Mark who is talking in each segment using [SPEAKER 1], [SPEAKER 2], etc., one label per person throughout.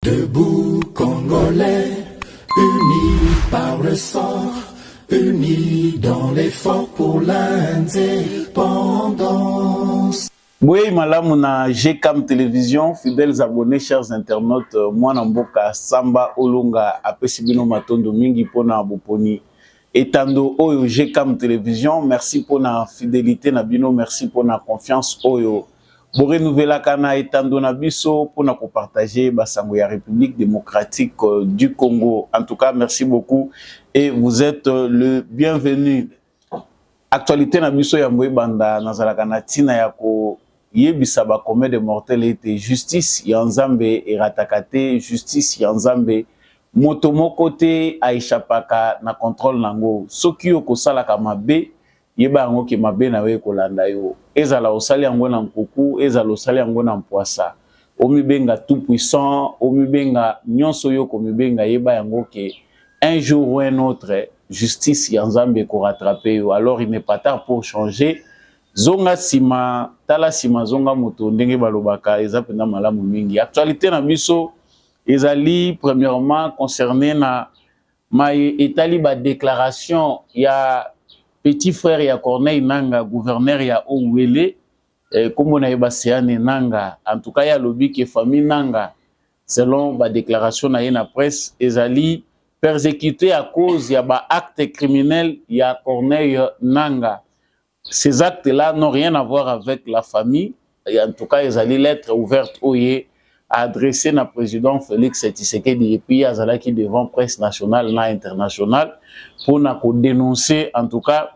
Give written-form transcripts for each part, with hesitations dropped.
[SPEAKER 1] Debout Congolais, unis par le sang, unis dans l'effort pour l'indépendance.
[SPEAKER 2] Boye malamu na GCAM Télévision, fidèles abonnés, chers internautes, moi Namboka Samba Olunga apesi bino matondo mingi pona boponi etando oyo GCAM Télévision. Merci pour la fidélité na bino, merci pour la confiance oyo. Bo renouveler kana etando na biso pour na partager basango ya République démocratique du Congo. En tout cas, merci beaucoup et vous êtes le bienvenu. Actualité na biso ya mboye banda nazalaka na tina ya ko yebisa ba commet de mortels était justice ya Nzambe eratakate, justice ya Nzambe moto moko te aishapaka na contrôle nango. Soki yo kosalaka mabe yeba yango ke mabe na we kolanda yo. Ezala osali yango na nkuku, ezala osali yango na mpoasa. Omibenga tout puissant, omibenga nyonso yo komibenga yeba yango ke un jour ou un autre justice ya Nzambe ko rattraper yo. Alors il n'est pas tard pour changer. Zonga sima, tala sima zonga moto ndenge balobaka eza pena malamu mingi. Actualité na biso ezali premièrement concerné na ma etali ba déclaration ya petit frère ya Corneille Nanga, gouverneur ya Ouwele, comme on a eu Nanga, en tout cas, il y a lobby qui est famille Nanga, selon la déclaration na la presse, ezali persécuté à cause ya ba acte criminel ya Corneille Nanga. Ces actes-là n'ont rien à voir avec la famille, et en tout cas, ezali lettre ouverte oye adressée na président Félix Tshisekedi et puis azalaki devant presse nationale na internationale pour na ko dénoncer en tout cas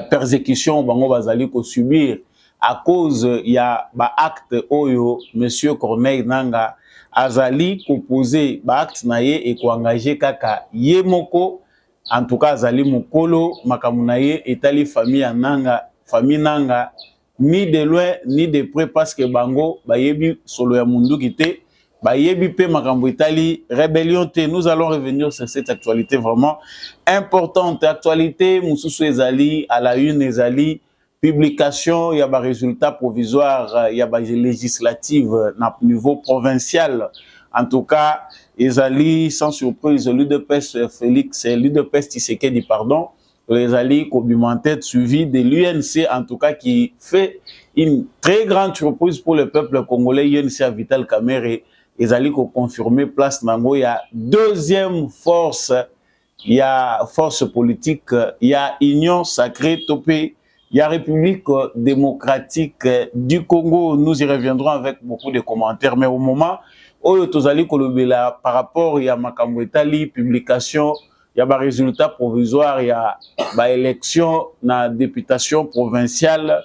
[SPEAKER 2] persécution bango bazali ko subir à cause ya ba acte oyo monsieur Corneille Nanga azali ko poser ba acte na ye et ko engager kaka ye moko en tout cas azali mokolo makamu na ye etali famille Nanga, famille Nanga ni de loin ni de près parce que bango bayebi solo ya mundu kité bayebi pe makambo itali rébellion te. Nous allons revenir sur cette actualité vraiment importante. Actualité mususu ezali à la une ezali publication ya ba résultat provisoire ya ba législative na niveau provincial. En tout cas ezali sans surprise l'UDPS Félix l'UDPS Tshisekedi pardon les alliés cobimentés suivi de l'UNC en tout cas qui fait une très grande surprise pour le peuple congolais. UNC à Vital Kamerhe les alliés confirmé place nango il y a deuxième force, il y a force politique, il y a Union Sacrée Topé, il y a République démocratique du Congo. Nous y reviendrons avec beaucoup de commentaires, mais au moment où tozali kolobela par rapport il y a makambo etali publication il y a des résultats provisoires, il y a des élections dans la députation provinciale.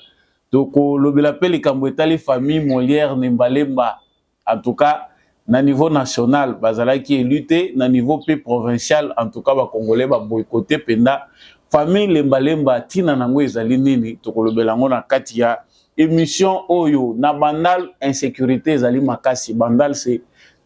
[SPEAKER 2] Donc, le appel est les familles Molière, Nembalemba. En tout cas, na niveau national, bazala qui est lutté, na niveau provincial, en tout cas, les Congolais ba boycotté penda. Famille Nembalemba, tina nango ezali nini, to le belango na katia émission Oyo, na bandal insécurité ezali makasi. Bandal c'est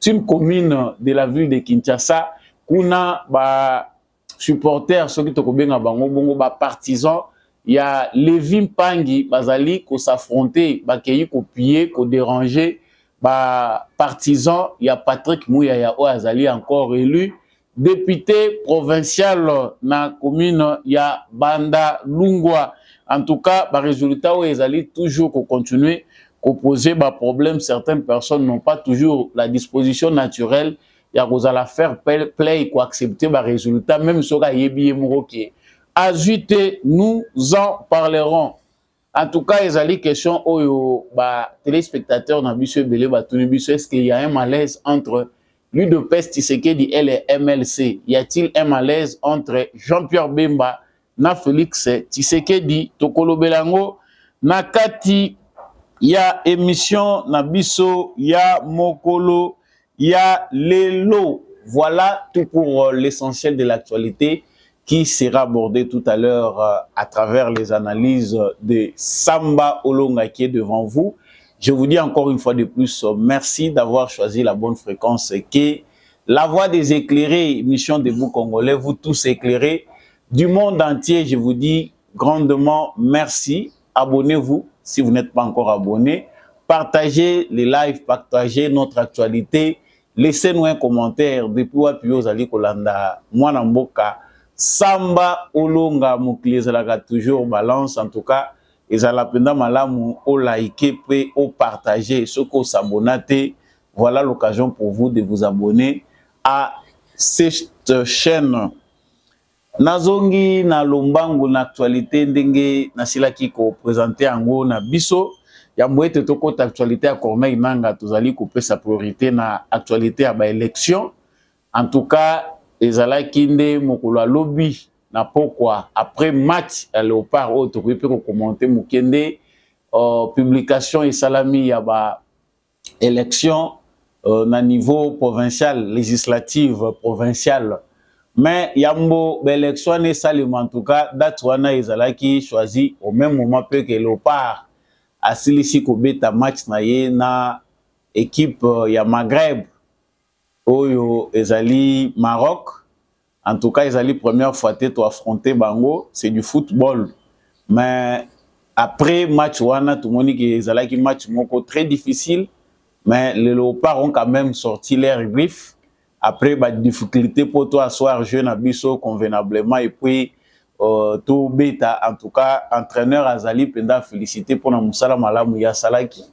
[SPEAKER 2] une commune de la ville de Kinshasa. Kuna ba supporters ceux qui tokobenga bango bongo ba partisans il y a Lévi Mpangi bazali ko s'affronter ba keyi ko piller ko déranger ba partisans il y a Patrick Mouyaya o azali encore élu député provincial na commune il y a Banda Lungwa. En tout cas ba résultat o ezali toujours ko continuer ko poser ba problème. Certaines personnes n'ont pas toujours la disposition naturelle ya kozala faire play ko accepter ba résultat même soka yebi moroki azuté. Nous en parlerons. En tout cas ezali question oyo ba téléspectateurs na biso belé ba tuni biso est-ce qu'il y a un malaise entre l'UDPS Tshisekedi et les MLC? Y a-t-il un malaise entre Jean-Pierre Bemba na Félix Tshisekedi? Tokolo belango na kati ya émission na biso ya mokolo ya lelo. Voilà tout pour l'essentiel de l'actualité qui sera abordé tout à l'heure à travers les analyses de Samba Olunga qui est devant vous. Je vous dis encore une fois de plus, merci d'avoir choisi la bonne fréquence qui est la voix des éclairés, mission de vous Congolais, vous tous éclairés du monde entier. Je vous dis grandement merci. Abonnez-vous si vous n'êtes pas encore abonné. Partagez les lives, partagez notre actualité. laissez-nous un commentaire depuis wapi ozali kolanda mwana mboka Samba Olunga mokili ezalaka toujours balance. En tout cas ezala penda malamu o liker pe o partager ce que s'abonner. Voilà l'occasion pour vous de vous abonner à cette chaîne. Nazongi na lombangu na actualité ndenge nasilaki ko présenter yango na biso ya mboete toko actualité à Corneille Nangaa tozali ko pesa priorité na actualité ya ba élection. En tout cas ezalaki nde mokolo alobi na pokwa après match à Léopard o tokoki pe ko commenter mokende publication et salami ya ba élection na niveau provincial, législative provinciale. Mais yambo l'élection est salement en tout cas date wana ezalaki choisi au même moment que Léopard a silisi ko beta match na ye na équipe ya Maghreb oyo ezali Maroc. En tout cas ezali première fois to affronter bango, c'est du football. Mais après match wana tout le monde qui ezalaki match moko très difficile, mais les Léopards ont quand même sorti leurs griffes. Après, bah, difficulté pour toi asseoir jeune abisso convenablement et puis tout bêta. En tout cas, entraîneur Azali Penda félicité pour la Moussala Malamu Salaki.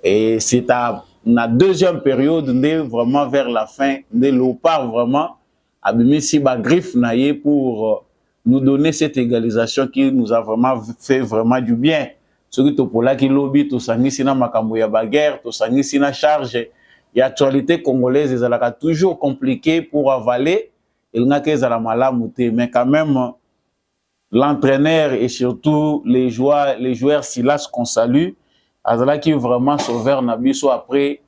[SPEAKER 2] Et c'est à la deuxième période, vraiment vers la fin, de Léopard vraiment a mis si bas griffe naïe pour nous donner cette égalisation qui nous a vraiment fait vraiment du bien. Ce qui est pour là qui lobby, tout ça, ni sina makambo ya baguerre, tout ça, ni sina charge. L'actualité congolaise est toujours compliquée pour avaler. Il n'y a que la malamouté, mais quand même, l'entraîneur et surtout les joueurs Silas qu'on salue, Azala qui vraiment sauveur Nabiso après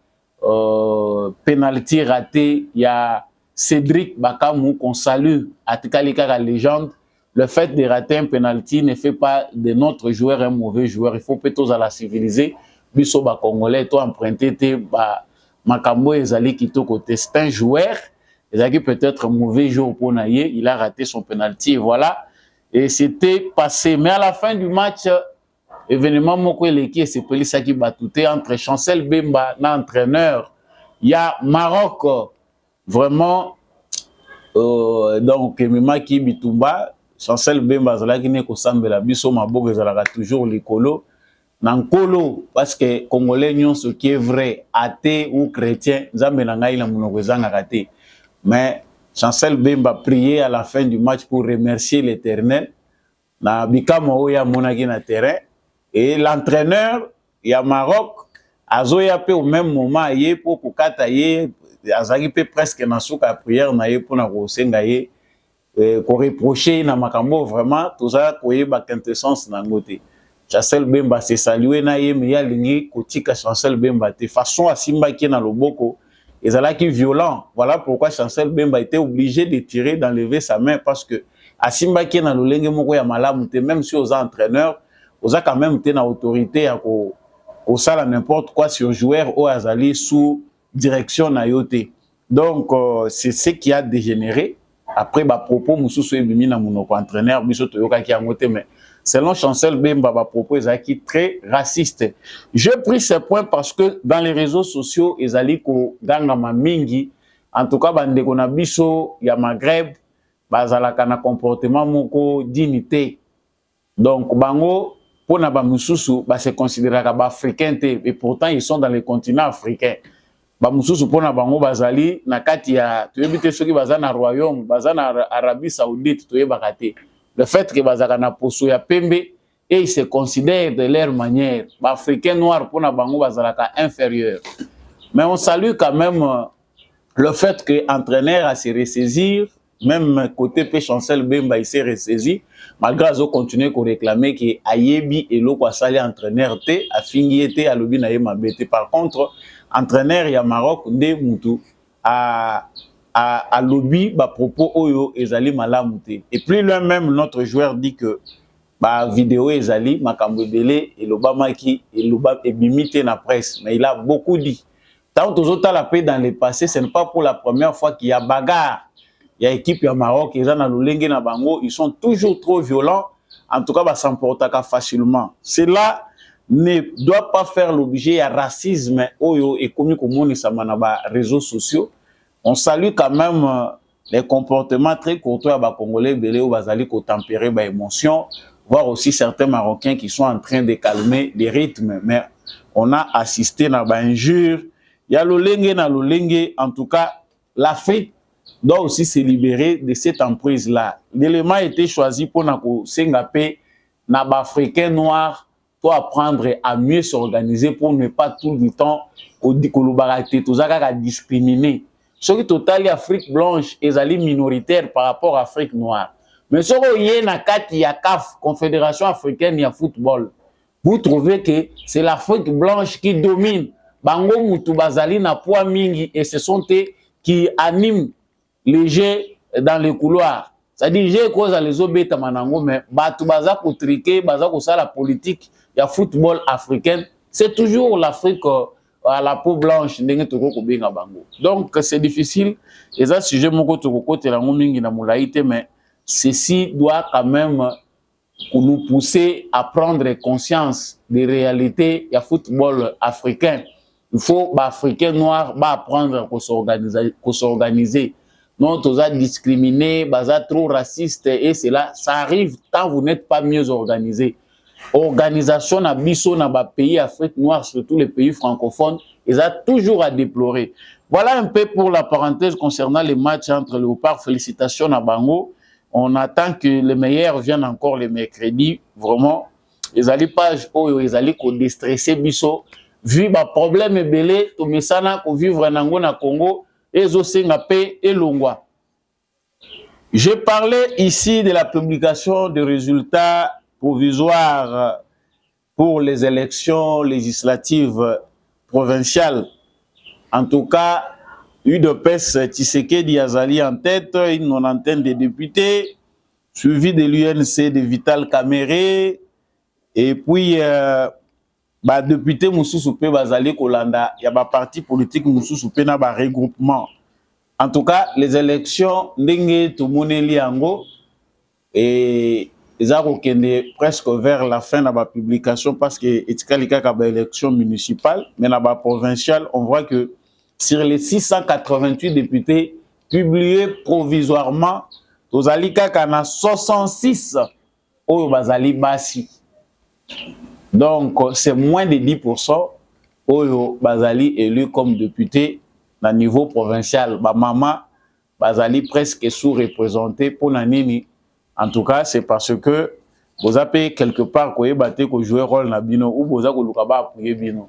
[SPEAKER 2] penalty raté. Il y a Cédric Bakamou qu'on salue, Atikalika la légende. Le fait de rater un penalty ne fait pas de notre joueur un mauvais joueur. Il faut plutôt la civiliser. Biso ba Congolais, toi emprunté te ba Makambo ezali kitoko, c'est un joueur, ezali peut-être un mauvais jour pour Naye, il a raté son penalty et voilà. Et c'était passé. Mais à la fin du match, événement moko eleki c'est Pelisaki Batouté entre Chancel Bemba na entraîneur. Il y a Maroc vraiment donc Memaki Bitumba, Chancel Bemba zalaki ne ko sambela biso maboko ezalaka toujours likolo. Nankolo, parce que Congolais, ce qui est vrai, athée ou chrétien, mais Chancel Bemba prié à la fin du match pour remercier l'Éternel. Na bikamo ya monaki na terrain et l'entraîneur ya Maroc azoya pe au même moment yé pour kokata yé azaki pe presque na souka prière na yé pour na kosenga yé ko reprocher na makambo vraiment tout ça koyeba quintessence na ngote. Chancel Bemba s'est salué na ye mais ya lingi kotika Chancel Bemba de façon à simba qui na loboko ezala qui violent. Voilà pourquoi Chancel Bemba était obligé de tirer d'enlever sa main parce que à simba qui na lolenge moko ya malamu te, même si aux entraîneurs aux a quand même été na autorité à ko sala n'importe quoi sur joueur ou azali sous direction na yote. Donc c'est ce qui a dégénéré. Après ba propos mususu ebimi na monoko entraîneur biso toyoka ki angote mais selon Chancel Bemba, va proposer qui très raciste. J'ai pris ces points parce que dans les réseaux sociaux, ils allaient ko gangama mingi. En tout cas, bande kona biso ya Maghreb, bazalaka na comportement moko dignité. Donc bango pour na ba mususu, ba se considérer comme africain et pourtant ils sont dans les continents africains. Ba mususu pour na bango bazali na kati ya tuyebite soki bazana royaume, bazana Arabie Saoudite toyebakate. Le fait que Bazakana Poso ya Pembe et ils se considèrent de leur manière. Africains noirs pour Nabango Bazalaka inférieur. Mais on salue quand même le fait que l'entraîneur a se ressaisir, même côté P. Chancel Bemba il s'est ressaisi, malgré qu'ils ont continué à réclamer que Ayebi et Loko Sali entraîneur T, a fini été à l'obi Naïma Bété. Par contre, entraîneur ya Maroc, Nde Moutou, à lobby bah propos oyo ezali malamute et puis lui même notre joueur dit que bah vidéo ezali makambo belé et l'obama qui et l'obama ebimite na presse mais il a beaucoup dit tant aux la paix dans le passé ce n'est pas pour la première fois qu'il y a bagarre il y a équipe ya Maroc ils ont na lolenge na bango ils sont toujours trop violents en tout cas bah s'emportaka facilement c'est là ne doit pas faire l'objet à racisme oyo et comme on ça manaba réseaux sociaux. On salue quand même les comportements très courtois à Congolais belé ou bazali ko tempérer ba émotion, voir aussi certains Marocains qui sont en train de calmer les rythmes, mais on a assisté à ba injure, il y a l'olenge na l'olenge. En tout cas, l'Afrique doit aussi se libérer de cette emprise là. L'élément a été choisi pour na ko sengape na ba africain noir pour apprendre à mieux s'organiser pour ne pas tout le temps discriminer. Ce qui total Afrique blanche est minoritaire par rapport à l'Afrique noire. Mais ce qui est na kati ya CAF, Confédération africaine ya football, vous trouvez que c'est l'Afrique blanche qui domine. Bango mutu bazali na poids mingi et ce sont eux qui animent les jeux dans les couloirs. C'est-à-dire j'ai cause les obéta manango mais batu baza ko triquer, baza ko la politique ya football africain, c'est toujours l'Afrique à la peau blanche ndenge toko ko benga bango. Donc c'est difficile et ça sujet moko toko kote la mingi na mulaite, mais ceci doit quand même nous pousser à prendre conscience des réalités du football africain. Il faut les Africains noirs apprendre à s'organiser. Non, tous à discriminer, trop raciste et cela, ça arrive quand vous n'êtes pas mieux organisé. Organisation na biso na ba pays Afrique noire, surtout les pays francophones, ils ont toujours à déplorer. Voilà un peu pour la parenthèse concernant les matchs entre Léopard. Félicitations à Bango. On attend que les meilleurs viennent encore les mercredis. Vraiment, les alliés pages, ils allaient déstresser biso. Vu le problème est belé, tout mesana ko vivre na Congo, et aussi na paix et longwa. J'ai parlé ici de la publication des résultats provisoires pour les élections législatives provinciales. En tout cas, UDPS Tshisekedi Azali en tête, une nonantaine de députés, suivi de l'UNC de Vital Kamere, et puis député Moussousoupé Bazali Kolanda, il y a un parti politique Moussousoupé na ba regroupement. En tout cas, les élections, Ndenge Toumouneli Ango, et ils ont presque vers la fin de la publication parce que il y a une élection municipale, mais dans la provinciale, on voit que sur les 688 députés publiés provisoirement, aux Alika Kana 66 au Bazali Bassi. Donc, c'est moins de 10% au Bazali élu comme député à niveau provincial. Maman Bazali presque sous-représenté pour Nanini. En tout cas, c'est parce que vous avez quelque part que jouer rôle na bino ou vous avez appuyer bino.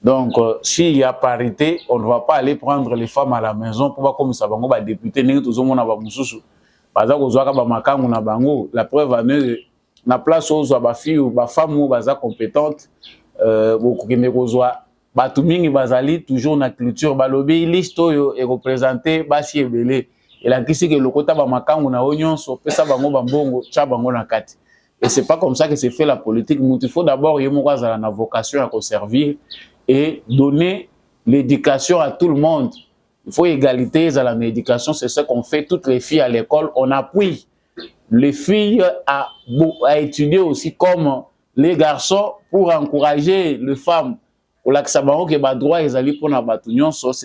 [SPEAKER 2] Donc, s'il y a parité, on ne va pas aller prendre les femmes à la maison pour voir comme ça va être député. La preuve, la place aux filles ou les femmes ou les compétentes, Batumingi bazali toujours na culture balobi liste oyo est représentée basi ebele et la kisi que lokota ba makangu na onyon so pesa bango bambongo cha bango na kati. Et c'est pas comme ça que c'est fait la politique. Il faut d'abord yemo azala na vocation à servir et donner l'éducation à tout le monde. Il faut égalité à l'éducation, c'est ce qu'on fait toutes les filles à l'école, on appuie les filles à étudier aussi comme les garçons pour encourager les femmes. C'est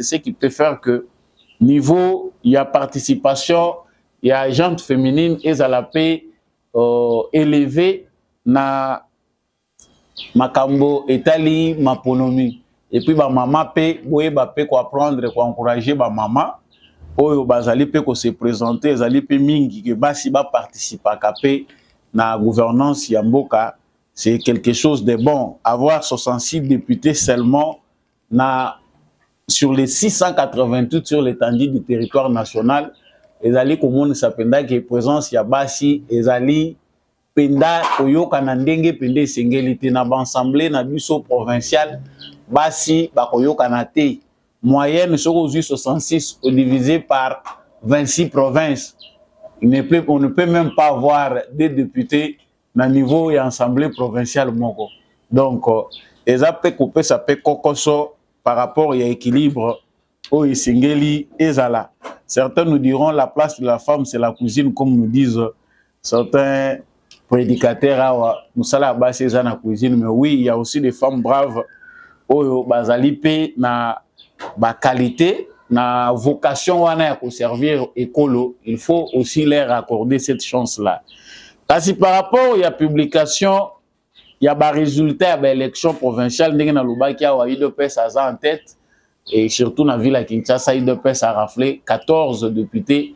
[SPEAKER 2] ce qui peut faire que niveau il y a participation, il y a gente féminine et à la paix élevé na makambo etali maponomi et puis ba maman pe boye ba pe ko apprendre ko encourager ba maman oyo bazali pe ko se présenter ezali pe mingi que basi ba participer kapé na gouvernance ya mboka. C'est quelque chose de bon. Avoir 66 députés seulement sur les 688 sur l'étendue du territoire national, les alliés communes s'appellent que présence Yabasi, les alliés Penda, Oyo Kanandenge, Pende Sengelite, na l'Assemblée, na bureau provincial, Basi, Bakoyo Kanate, moyenne sur 66 divisé par 26 provinces. On ne peut même pas avoir des députés na niveau et assemblée provinciale moko. Donc les apé couper ça peut kokoso par rapport à l'équilibre au isingeli ezala. Certains nous diront la place de la femme c'est la cuisine comme nous disent certains prédicateur awa musala basi eza na cuisine, mais oui, il y a aussi des femmes braves oyo bazali pe na ba qualité na vocation wana ya servir écolo. Il faut aussi leur accorder cette chance là. Kasi par rapport à la publication, il y a des résultats de l'élection provinciale, ndenge na lobaki awa UDPS aza en tête, et surtout dans la ville de Kinshasa, UDPS a raflé 14 députés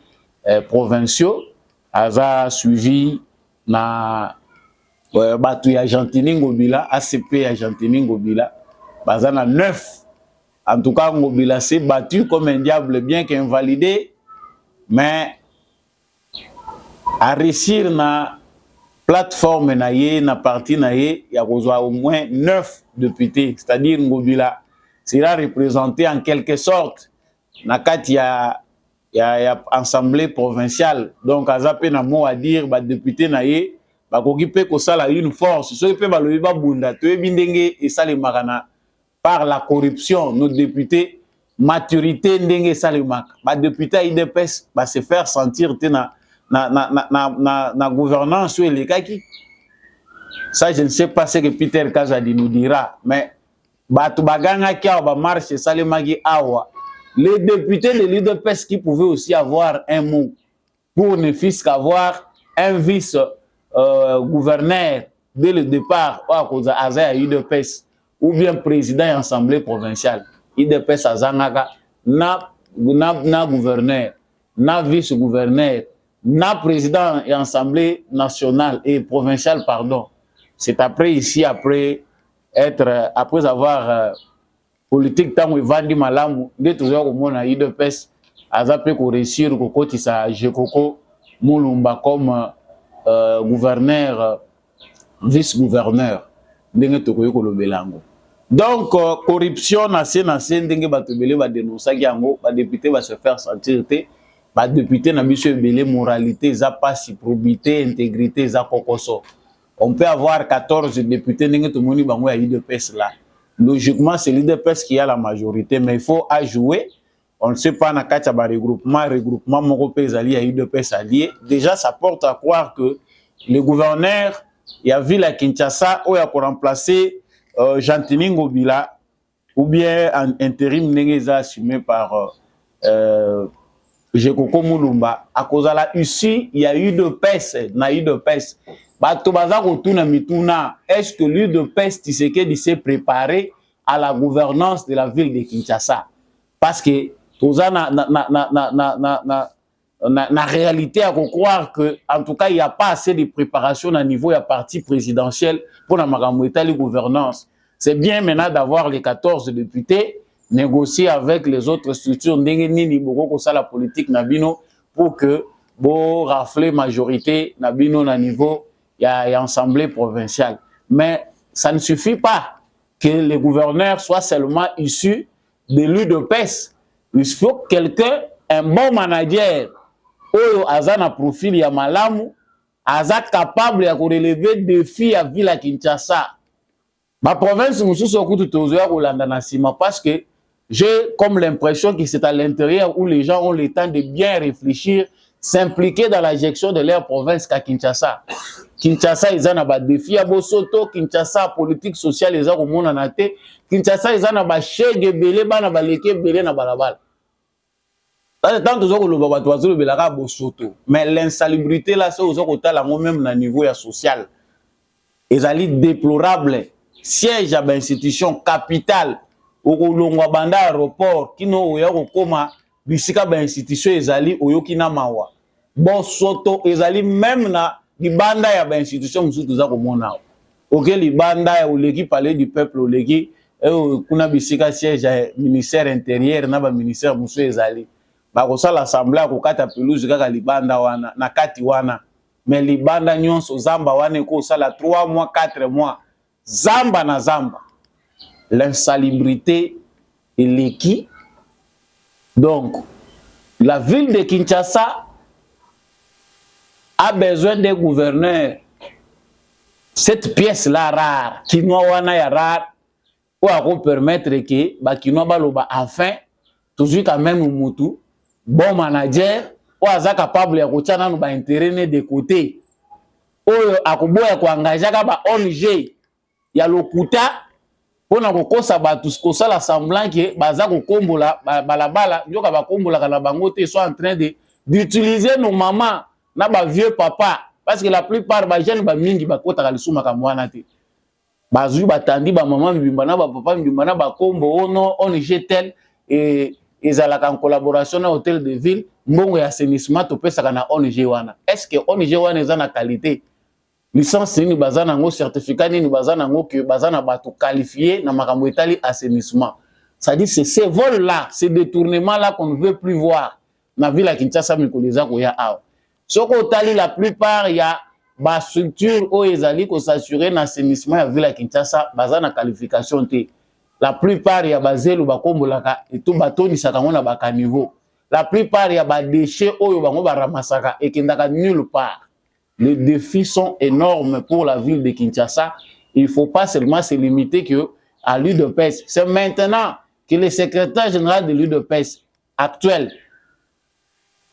[SPEAKER 2] provinciaux, aza suivi na batu ya Argentine Ngobila, ACP Argentine Ngobila, baza na 9. En tout cas, Ngobila s'est battu comme un diable, bien qu'invalidé, mais à réussir na plateforme na ye, na parti na ye, il y a au moins 9 députés, c'est-à-dire Ngobila sera représenté en quelque sorte na kati ya assemblée provinciale. Donc azape na mot à dire ba député na ye ba koki pe ko sala une force, so pe ba lobi ba bunda to ebindenge et salemaka na par la corruption. Nos députés maturité ndenge salemaka ba député IDPS ba se faire sentir te na gouvernance ou les kaki. Ça je ne sais pas ce que Peter Kazadi nous dira, mais batu baganga kia ba marche salemaki awa. Les députés de l'UDPS qui pouvaient aussi avoir un mot pour ne fût-ce qu'avoir un vice-gouverneur dès le départ à cause de l'UDPS ou bien président de l'Assemblée provinciale. l'UDPS a zangaka na gouverneur, na vice-gouverneur, na président de l'Assemblée nationale et provinciale, pardon. C'est après ici, après avoir politique tango evandi malamu nde tozoya komona UDPS aza pe ko réussir ko kotisa Jekoko Mulumba comme gouverneur vice-gouverneur ndenge tokoyi kolobela yango. Donc corruption na se ndenge bato belé ba dénoncer yango, ba député va se faire sentir te, ba député na biso belé moralité za pasi, probité, intégrité za kokoso. On peut avoir 14 députés ndenge to moni bango ya UDPS là. Logiquement, c'est l'UDPS qui a la majorité, mais il faut ajouer. On ne sait pas, dans le regroupement, mon pays allié à l'UDPS allié. Déjà, ça porte à croire que le gouverneur, il y a vu la Kinshasa, où il a remplacé Gentini Ngobila, ou bien en intérim Nengeza assumé par Jekoko Mulumba. À cause de la ici, il y a UDPS, UDPS. Est-ce que l'UDPS Tshisekedi s'est préparé à la gouvernance de la ville de Kinshasa? Parce que na réalité à croire que en tout cas il n'y a pas assez de préparation à niveau de parti présidentiel pour la gouvernance. C'est bien maintenant d'avoir les 14 députés, négocier avec les autres structures la politique nabino pour que bon rafler majorité nabino na niveau il y a assemblée provinciale. Mais ça ne suffit pas que les gouverneurs soient seulement issus de l'UDPS. Il faut quelqu'un, un bon manager, oyo azana profil ya malamu, aza capable de relever défis à ville à Kinshasa. Ma province, parce que j'ai comme l'impression que c'est à l'intérieur où les gens ont le temps de bien réfléchir, s'impliquer dans la gestion de leur province qu'à Kinshasa. Kinshasa, ils ont un défi à Bosoto, Kinshasa, politique sociale, ils ont un monanate, Kinshasa, ils ont un chèque belé, bana baleke belé na balabal. Tant que le Bosoto. Mais l'insalubrité là, c'est aux autres même à niveau social. Ils ont déplorable. Siège à l'institution capitale, au Longwa Banda aéroport, qui n'ont eu koma, bisika ba institution ezali oyokina mawa. Bosoto ezali même na libanda ya ba institution musutu za komona. OK libanda ya oleki palais du peuple oleki kuna bisika siège ya ministère intérieur na ba ministère musu ezali. Ba ko sala assemblée ko kata pelouse kaka libanda wana na kati wana. Mais libanda nyonso zamba wana ko sala 3 mois 4 mois. Zamba na zamba. L'insalubrité et l'équi. Donc, la ville de Kinshasa a besoin d'un gouverneur. Cette pièce-là rare, Kinoa wana ya rare, ou à permettre que ba Kinoa baloba enfin, toujours quand même Moutou, bon manager, ou à capable de retirer nos intérêts de côté. oyo akoboya ko engager ka ba ONG ya lokuta pona ko kosa batu ko sala semblant que baza ko kombola balabala ndoka ba kombola kana bango te soit en train de d'utiliser nos mamans na ba vieux papa parce que la plupart ba jeunes ba mingi ba kota kalisuma ka mwana te bazui batandi ba maman mbimba na ba papa mbimba na ba kombo ono ONG tel et ezalaka en collaboration na hôtel de ville mbongo ya assainissement to pesa kana ONG wana est-ce que ONG wana eza na qualité licence ni bazana ngo certificat ni bazana ngo que bazana bato qualifié na makambo etali assainissement ça dit c'est ces vols là ces détournements là qu'on ne veut plus voir na ville ya Kinshasa mikoleza ko ya awa soko tali la plupart ya ba structure o ezali ko s'assurer na assainissement ya ville ya Kinshasa bazana qualification te la plupart ya bazelu bakombolaka eto batonisaka ngo na baka niveau la plupart ya ba déchets oyo bango baramasaka ekendaka nulle part. Les défis sont énormes pour la ville de Kinshasa. Il ne faut pas seulement se limiter à l'UDPS. C'est maintenant que le secrétaire général de l'UDPS actuel,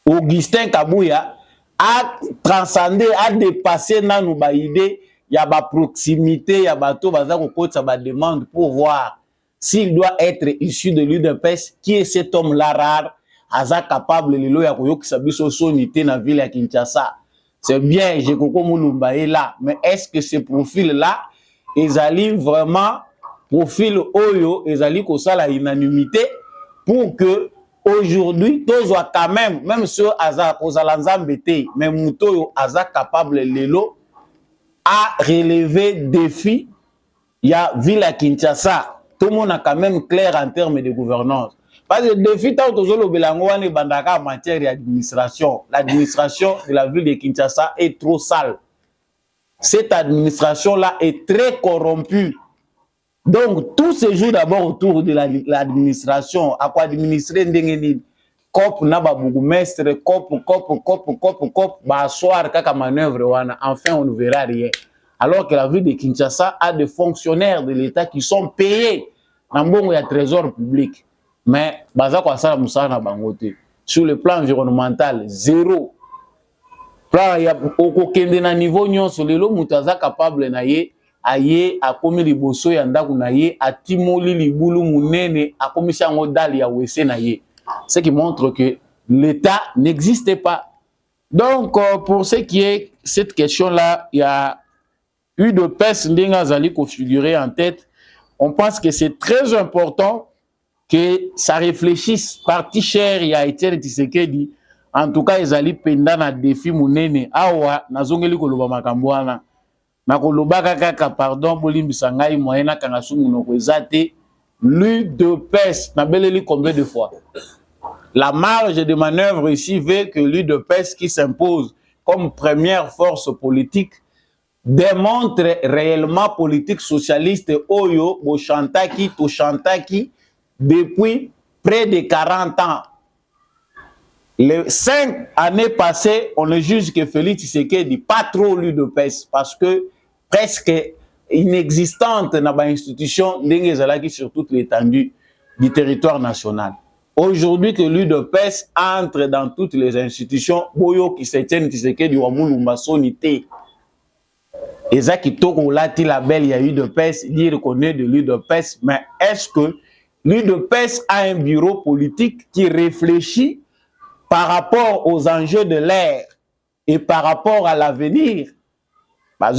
[SPEAKER 2] Augustin Kabouya, a transcendé, a dépassé dans nos idées. Il y a la proximité, il y a la demande pour voir s'il doit être issu de l'UDPS, qui est cet homme-là rare, aza capable de le dans la ville de Kinshasa. C'est bien, je comprends Moulumba est là, mais est-ce que ce profil-là, ils allaient vraiment, profil Oyo, ils allaient qu'on ça la unanimité pour que aujourd'hui, tous soient quand même ceux Aza, aux Alanzambete, mais Moutoyo Aza capable Lelo à relever défis. Il y a ville à Kinshasa, tout le monde a quand même clair en termes de gouvernance. Parce que le défi, en matière d'administration, l'administration de la ville de Kinshasa est trop sale. Cette administration-là est très corrompue. Donc, tout se joue d'abord autour de l'administration. À quoi administrer Ndengeni? Cop, naba bourgmestre, cop, soir, kaka manœuvre, enfin, on ne verra rien. Alors que la ville de Kinshasa a des fonctionnaires de l'État qui sont payés dans le trésor public. Mais sur le plan environnemental, zéro. Plan ya okokende na niveau nyonso lelo mutaza capable na ye aye akomi liboso ya ndaku na ye atimoli libulu munene akomisa ngo dali ya wese na ye. Ce qui montre que l'État n'existait pas. Donc pour ce qui est cette question là, il y a eu de peste ndinga zali configuré en tête. On pense que c'est très important que ça réfléchisse parti cher ya Etienne Tshisekedi en tout cas ezali penda na défi munene awa nazongeli koloba makambo wana na koloba kaka pardon bolimbisa ngai moyena kanga sungu noko ezate l'UDPS na beleli combien de fois la marge de manœuvre ici veut que l'UDPS qui s'impose comme première force politique démontre réellement politique socialiste oyo bo chantaki to chantaki depuis près de 40 ans. Les 5 années passées, on ne juge que Félix Tshisekedi, pas trop l'UDPS, parce que presque inexistante dans l'institution sur toute l'étendue du territoire national. Aujourd'hui que l'UDPS entre dans toutes les institutions, Boyo qui se tiennent Tshisekedi ou Moulumba Sonité. Et ça qui tourne là, il label, il y a UDPS, il reconnaît de l'UDPS, mais est-ce que l'UDPS a un bureau politique qui réfléchit par rapport aux enjeux de l'ère et par rapport à l'avenir? Il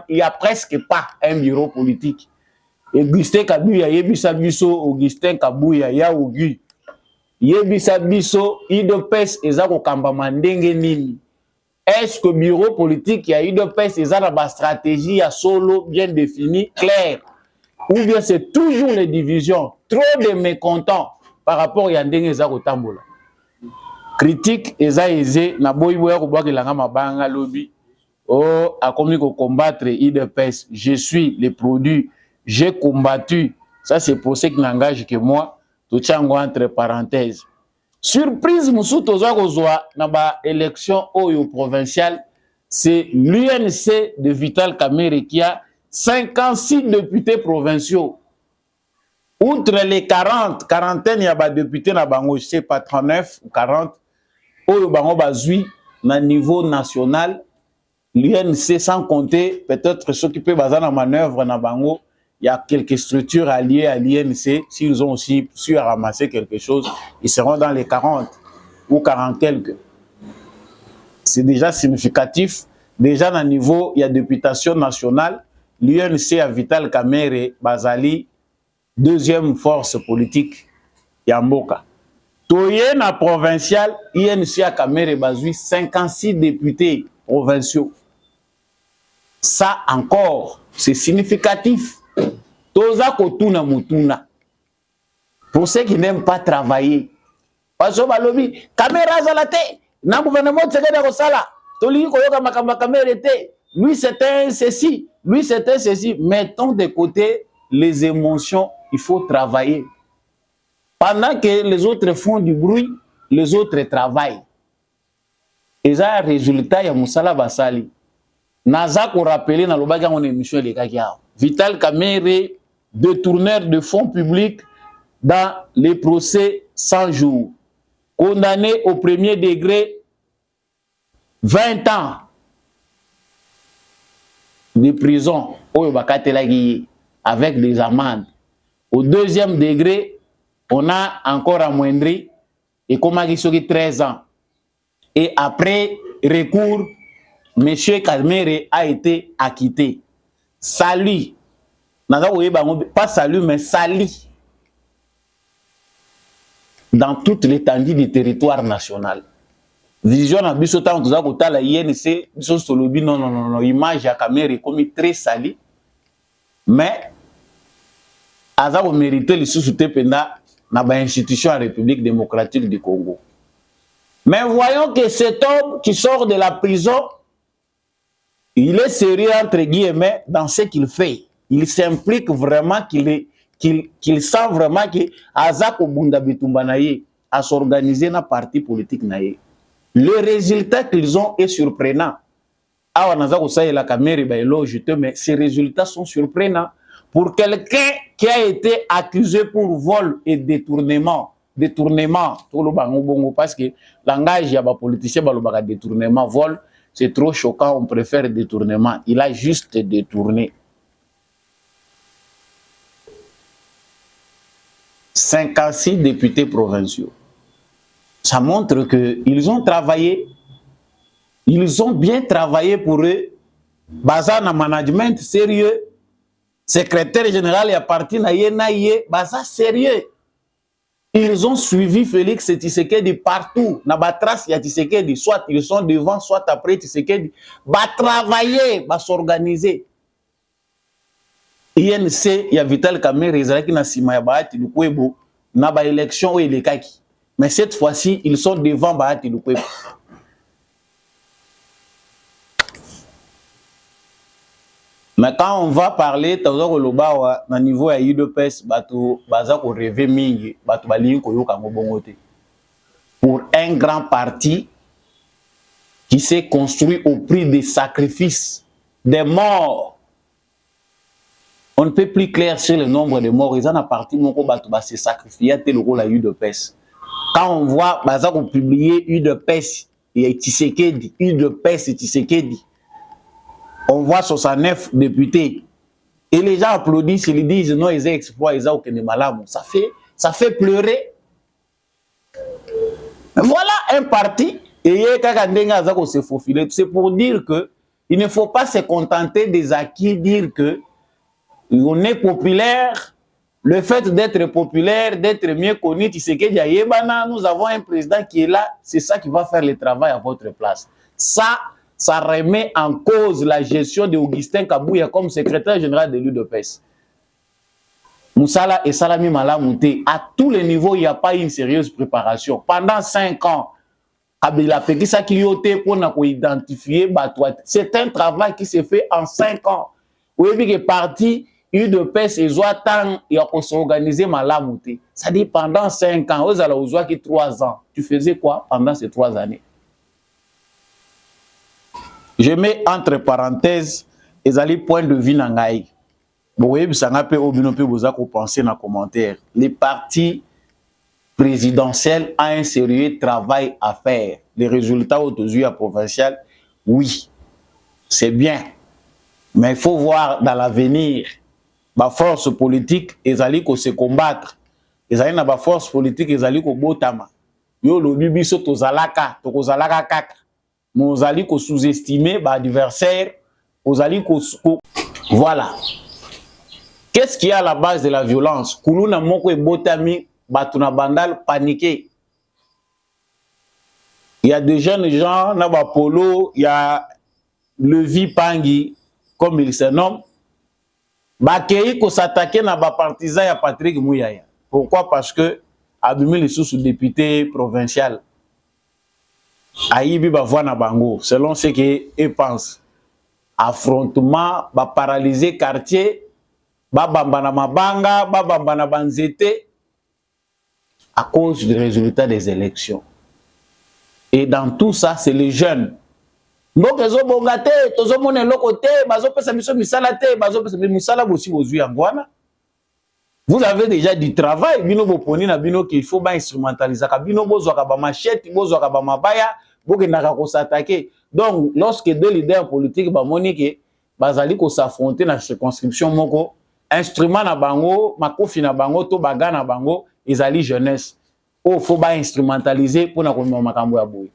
[SPEAKER 2] n'y a presque pas un bureau politique. Augustin Kabouya, Augustin Kabouya, Yaougu, Yebisa Biso, UDPS, Ezako Kambamandenge Nini. Est-ce que le bureau politique, il y a eu de paix, c'est ça la stratégie à solo bien définie, claire? Ou bien c'est toujours les divisions, trop de mécontents par rapport à Yandenge Zako Tambola. Critique, Eza Eze, na boyboya ko bwaki langa mabanga lobby. Oh, a commis ko combattre UDPS. Je suis le produit, j'ai combattu. Ça c'est pour ce qui n'engage que moi. Tout chango entre parenthèses. Surprise Moussout Ozwa na ba élection oyo provinciale, c'est l'UNC de Vital Kamerhe qui a 56 députés provinciaux. Outre les 40, quarantaine, il y a des députés na bango, je sais pas, 39 ou 40. oyo bango bazui na niveau national, l'UNC sans compter peut-être ceux qui peuvent baser la manœuvre na bango, il y a quelques structures alliées à l'INC, s'ils ont aussi su ramasser quelque chose, ils seront dans les 40 ou 40 quelques. C'est déjà significatif. Déjà, à niveau, il y a députation nationale, l'UNC à Vital Kamerhe, Bazali, deuxième force politique, Yamboka. Toye na provincial, INC à Kamerhe, Bazui, 56 députés provinciaux. Ça encore, c'est significatif. Toza kotuna mutuna. Pour ceux qui n'aiment pas travailler, parce que balobi, caméra zalate, na gouvernement de Kosala, toli koyoka makamba caméra était, lui c'était ceci, lui c'était ceci. Mettons de côté les émotions, il faut travailler. Pendant que les autres font du bruit, les autres travaillent. Et ça, résultat, il y a Moussala Basali. Naza ko rappelé dans le bagage en émission les gars. Vital Kamerhe, détourneur de fonds publics dans les procès 100 jours. Condamné au premier degré 20 ans de prison avec des amendes. Au deuxième degré, on a encore amoindri et comme il 13 ans. Et après recours, M. Kamerhe a été acquitté. Salut. Pas salut, mais sali. Dans toute l'étendue du territoire national. Vision à Bissotan, tout ça, côté la INC, non, image à Kamerhe comme très sali. Mais, Aza a mérité le sous-souté pendant l'institution de la République démocratique du Congo. Mais voyons que cet homme qui sort de la prison, il est sérieux entre guillemets dans ce qu'il fait. Il s'implique vraiment qu'il sent vraiment que Azak Obunda Bitumba naye à s'organiser dans parti politique naye. Le résultat qu'ils ont est surprenant. Ah Nazak Osaye la Kamerhe ba éloge, mais ces résultats sont surprenants pour quelqu'un qui a été accusé pour vol et détournement. Détournement, tout le bango parce que langage y a pas politicien ba détournement, vol. C'est trop choquant, on préfère détournement. Il a juste détourné. 56 députés provinciaux. Ça montre qu'ils ont travaillé. Ils ont bien travaillé pour eux. Basé en management sérieux. Secrétaire général et à partir naïe, basé sérieux. Ils ont suivi Félix Tshisekedi partout. Na batras ya Tshisekedi, soit ils sont devant, soit après Tshisekedi. Va travailler, va s'organiser. INC, ya Vital Kamerhe, Ezalaki na sima ya Bahati Lukwebo, na ba élection ou elekaki. Mais cette fois-ci, ils sont devant Bahati Lukwebo. Mais quand on va parler, au niveau de l'UDPS, pour un grand parti qui s'est construit au prix des sacrifices, des morts. On ne peut plus claircir le nombre de morts. Ils en ont parti, s'est sacrifié à tel rôle à l'UDPS. Quand on voit, on publié UDPS et Tshisekedi, UDPS et Tshisekedi. On voit 69 députés. Et les gens applaudissent, ils disent non, ils ont exploit, ils ont aucun malade. Ça fait pleurer. Voilà un parti. Et c'est pour dire que il ne faut pas se contenter des acquis, dire que on est populaire. Le fait d'être populaire, d'être mieux connu, nous avons un président qui est là, c'est ça qui va faire le travail à votre place. Ça remet en cause la gestion d'Augustin Kabouya comme secrétaire général de l'UDPS. Moussala et Salami Malamouté, à tous les niveaux, il n'y a pas une sérieuse préparation. Pendant 5 ans, c'est un travail qui s'est fait en 5 ans. Vous avez vu que parti UDPS et Zoatan, il a s'organisé Malamouté. Ça dit pendant 5 ans, vous avez 3 ans. Tu faisais quoi pendant ces 3 années? Je mets entre parenthèses les points de vue nangaï. Vous voyez, ça n'a pas penser dans les commentaires. Les partis présidentiels ont un sérieux travail à faire. les résultats aujourd'hui à provincial, oui, c'est bien. Mais il faut voir dans l'avenir, la force politique, ils allaient se combattre. Ils allaient dans la force politique, ils allaient botama. Yo le bibiso tozalaka, tokozalaka kaka. Nous allons sous-estimer l'adversaire, nous allons voilà. Qu'est-ce qui est à la base de la violence? Kuluna moko e botami, batuna bandal paniqué. Il y a des jeunes gens, Naba Polo, il y a Levi Pangui, comme il se nomme. Bakei ko s'attaquer na ba partisan ya Patrick Mouyaya. Pourquoi? Parce que Abimi les sous-député provincial. Aïbi ba voix na bango, selon ce qu'ils pensent. Affrontement, ba paralyser quartier, ba bamba na mabanga, ba bamba na banzete, à cause du résultat des élections. Et dans tout ça, c'est les jeunes. Donc, ils ont bongaté, ils ont monné l'autre côté, ils ont fait ça, vous avez déjà du travail, qu'il faut instrumentaliser, machette, mabaya, s'attaquer. Donc, lorsque deux leaders politiques s'affronter dans la circonscription, instrument na bango, makofi na bango, to baga na bango, ils allaient jeunesse. Il faut instrumentaliser pour nous.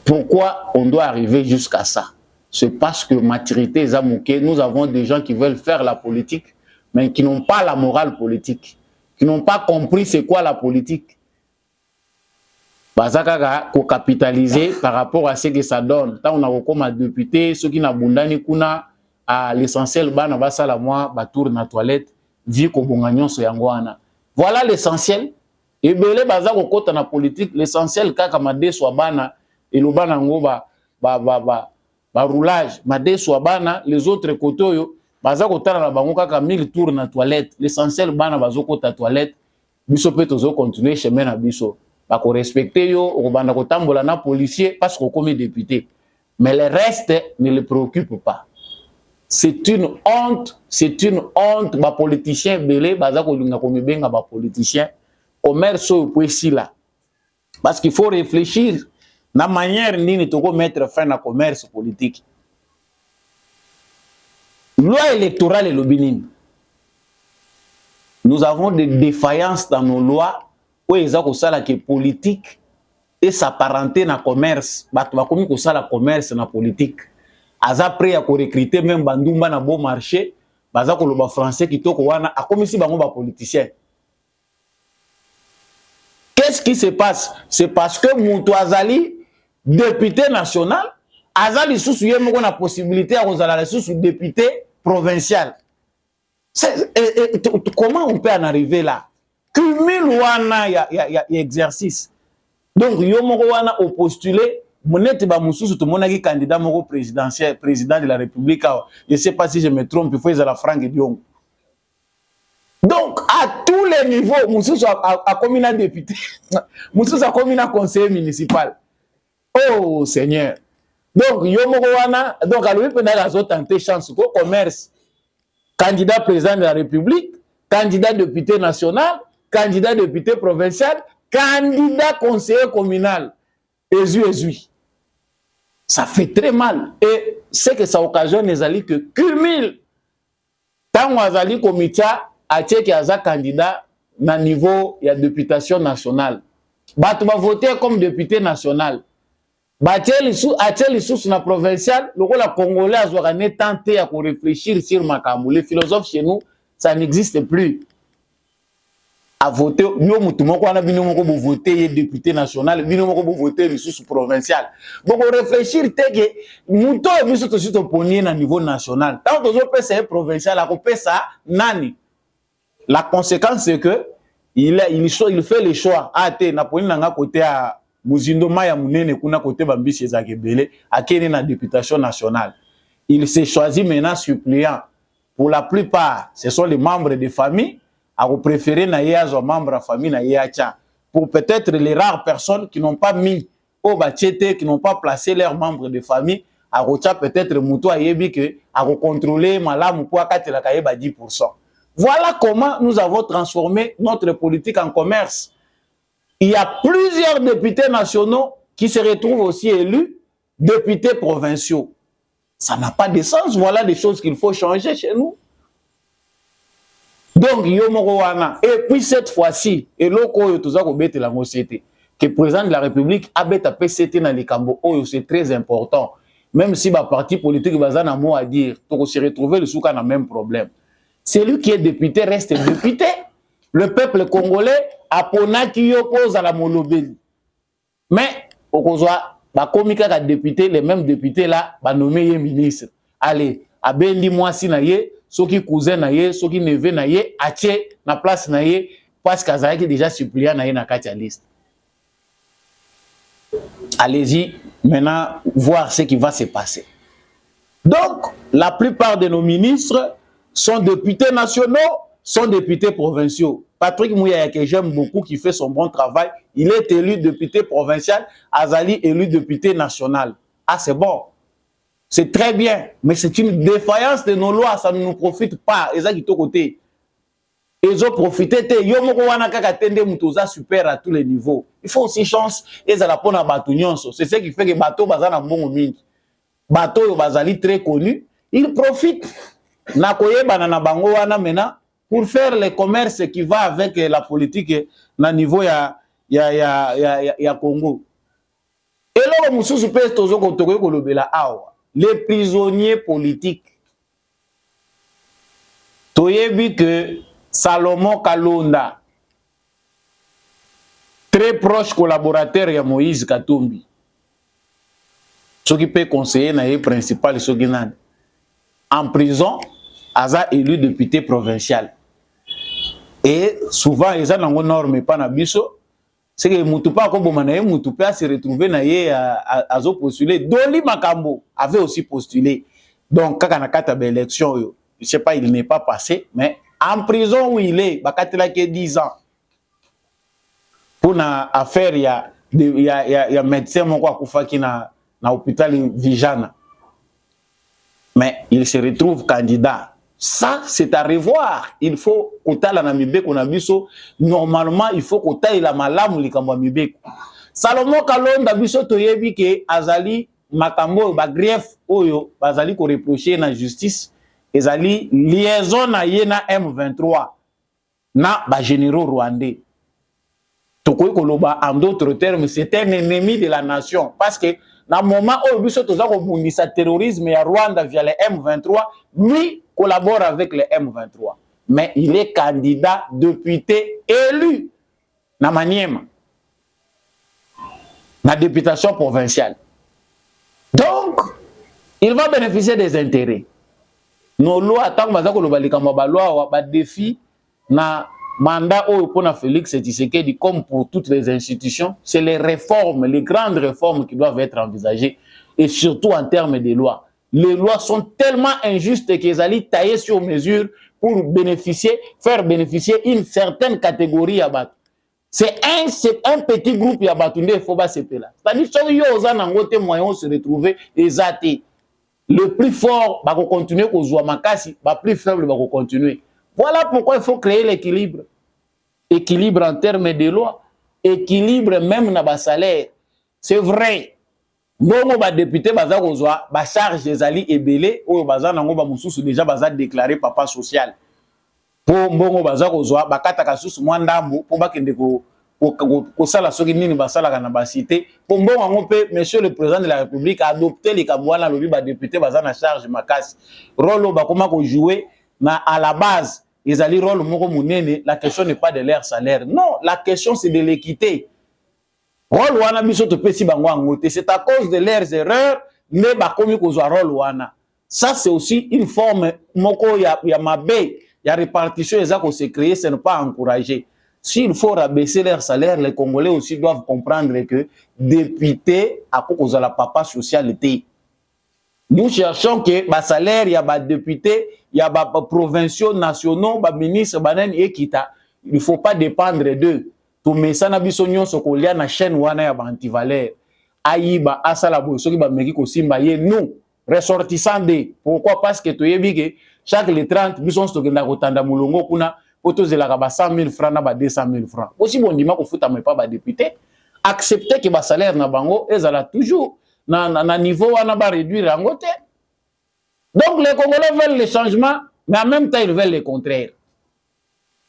[SPEAKER 2] Pourquoi on doit arriver jusqu'à ça? C'est parce que maturité est amouquée. Nous avons des gens qui veulent faire la politique, mais qui n'ont pas la morale politique, qui n'ont pas compris c'est quoi la politique. Bazaka ko capitaliser par rapport à ce que ça donne. Tant on a comme un député, ceux qui n'a bundani kuna à l'essentiel bana basala moi ba tour na toilette, vie ko bongagnon so yangwana. Voilà l'essentiel. Et belé bazako kota na politique, l'essentiel kaka made so bana et le bana ngo ba roulage, made so bana les autres côtés yo bazako tala na bango kaka 1000 tours na toilette. L'essentiel bana bazoko ta toilette, biso pe tozo continuer chemin na biso. Ba ko respecter yo, o banda ko tambola na policier parce qu'on comme député. Mais le reste ne le préoccupe pas. C'est une honte, ba politicien belé bazako linga ko mibenga ba politicien. Commerce au poissi là. Parce qu'il faut réfléchir la manière ni toko mettre fin à commerce politique. Loi électorale et l'obinin. Nous avons des défaillances dans nos lois où ils ont ça qui est politique et s'apparenter dans commerce. Bah tu vas comme ça la commerce dans politique. Aza prêt à recruter même bandumba na bon marché. Baza ko loba français qui toko wana a comme si bango ba politicien. Qu'est-ce qui se passe? C'est parce que Moutou Azali, député national, Azali sous la possibilité à sous député provincial. Comment on peut en arriver là? Cumul wana y a exercice. Donc yomoko wana au postulé, monete ba mususu tout monde qui candidat moko présidentiel, président de la République. Je sais pas si je me trompe, il faut ils la Franck Dion. Donc, à tous les niveaux, Moussous a commis un député, Moussous a commis un conseiller municipal. Oh Seigneur. Donc, Yomogowana, donc à lui, il a tenté chance au commerce. Candidat président de la République, candidat député national, candidat député provincial, candidat conseiller communal. Ezui. Ça fait très mal. Et c'est que ça occasionne les alliés que cumulent. Tant qu'on a alliés comité, à qui a candidat na niveau il y a députation nationale. Bah tu vas voter comme député national. Bah les sous na provincial, le rôle congolais a zorané tenté à réfléchir sur Makamou. Les philosophes chez nous, ça n'existe plus. À voter, yo mutumoko ana bino moko bo voter député national, bino moko bo voter les sous provincial. Donc réfléchir te que muto biso to sito ponier na niveau national. Tant que zo pesa provincial, a ko pesa nani. La conséquence, c'est que il fait le choix. Ah, na poni nanga côté à Muzindo Maya Munene, kuna côté Bambisi Zakebele, à Kenya na députation nationale. Il s'est choisi maintenant suppléant. Pour la plupart, ce sont les membres de famille. À vous préférer na yazo membre de famille na yacha. Pour peut-être les rares personnes qui n'ont pas mis au bachete, qui n'ont pas placé leurs membres de famille, à Rocha peut-être Moutou Ayebi que à contrôler Malam ou quoi 10%. Voilà comment nous avons transformé notre politique en commerce. il y a plusieurs députés nationaux qui se retrouvent aussi élus députés provinciaux. Ça n'a pas de sens. Voilà des choses qu'il faut changer chez nous. Donc, Yomorowana. Et puis cette fois-ci, et l'oko yotoza kobete la société, que le président de la République a bête à PCT dans les Cambo, c'est très important. Même si le parti politique a un mot à dire, pour se retrouver le souk a le même problème. Celui qui est député reste député. Le peuple congolais a pona qui oppose à la Molobeli. Mais, au Kozoa, comme il y a député, les mêmes députés là, va nommer un ministre. Allez, à Bendi Mwasi naye, ceux qui cousin naye, ceux qui neveu naye, ache na place naye, parce qu'Azaki déjà suppléant naye na katia liste. Allez-y, maintenant, voir ce qui va se passer. Donc, la plupart de nos ministres sont députés nationaux, sont députés provinciaux. Patrick Mouya, que j'aime beaucoup, qui fait son bon travail, il est élu député provincial, Azali élu député national. Ah, c'est bon. C'est très bien, mais c'est une défaillance de nos lois, ça ne nous profite pas. Et ça qui est au côté. Ils ont profité. Super à tous les niveaux. Il faut aussi chance. C'est ce qui fait que bateau bazana mbongo mingi. Bateau bazali très connu. Ils profitent. Nakoye banana bango wana maintenant pour faire le commerce qui va avec la politique na niveau ya Congo. Et là mususu pe tozo ko tokoye ko lobela awa. Les prisonniers politiques. Toyebi que Salomon Kalonda, très proche collaborateur de Moïse Katumbi, ce qui peut conseiller le principal en prison, Aza élu député provincial. Et souvent, ils ont une norme pas na biso, c'est que Moutoupa Kobomanaye, Moutoupa se retrouvé à postuler. Doli Makambo avait aussi postulé. Donc, quand on a une élection, je ne sais pas, il n'est pas passé, mais en prison où il est, il a 10 ans. Pour une affaire, il y a un médecin qui est dans l'hôpital Vijana. Mais il se retrouve candidat. Ça, c'est à revoir. Il faut qu'on la Namibé qu'on a vu. Normalement, il faut qu'on taille la malam li Namibé. Salomon Kalonda biso toyebi ke azali makambo ba grief oyo bazali ko reprocher na justice. Ezali liaison na ye na M23 na ba généraux rwandais. Tokoy koloba en d'autres termes, c'est un ennemi de la nation parce que na moment où biso toza ko bundisa terrorisme ya Rwanda via le M23, lui collabore avec le M23. Mais il est candidat député élu na Maniema. La députation provinciale. Donc, il va bénéficier des intérêts. Nos lois, tant que défi na mandat pour Félix Tshisekedi, comme pour toutes les institutions, c'est les réformes, les grandes réformes qui doivent être envisagées, et surtout en termes de lois. Les lois sont tellement injustes qu'ils allaient tailler sur mesure pour bénéficier, faire bénéficier une certaine catégorie à battre. C'est un petit groupe à battre, il faut pas se faire là. C'est-à-dire que si vous avez un moyen de se retrouver, le plus fort va continuer au Zouamakasi, le plus faible va continuer. Voilà pourquoi il faut créer l'équilibre. Équilibre en termes de loi, équilibre même dans le salaire. C'est vrai. Bon, les députés, les charges des alliés et belé, ou les déjà déclaré papa social. Pour mbongo baza kozwa bakata kasusu mwandambu pour bakende ko sala soki nini basala kana basité pour mbongo ngo pe monsieur le président de la République a adopté les kabwana lobi ba député baza na charge makasi rôle ba koma ko jouer na à la base ils allaient rôle moko munene. La question n'est pas de leur salaire, non, la question c'est de l'équité. Rôle wana biso to pesi bango ngote, c'est à cause de leurs erreurs mais ba komi ko zwa rôle wana. Ça c'est aussi une forme moko ya mabe. Il y a répartition, les accords s'est créé, ce n'est pas encouragé. S'il faut rabaisser leur salaire, les Congolais aussi doivent comprendre que député à cause de la papa socialité. Nous cherchons que le salaire, il y a des députés, il y a des provinciaux, nationaux, des ministres, il ne faut pas dépendre d'eux. Tout mais ça n'a pas besoin de la chaîne ou de antivaleur. Aïba, asala boso qui va me dire nous ressortissants de. Pourquoi? Parce que tu es chaque les 30 bisons to genda kotanda mulongo kuna autozelaka ba 100 000 francs na ba 200 000 francs. Aussi bon dima ko futa mais pas ba député. Accepter que ba salaire na bango ezala toujours na niveau wana ba réduire yango te. Donc les Congolais veulent le changement, mais en même temps ils veulent le contraire.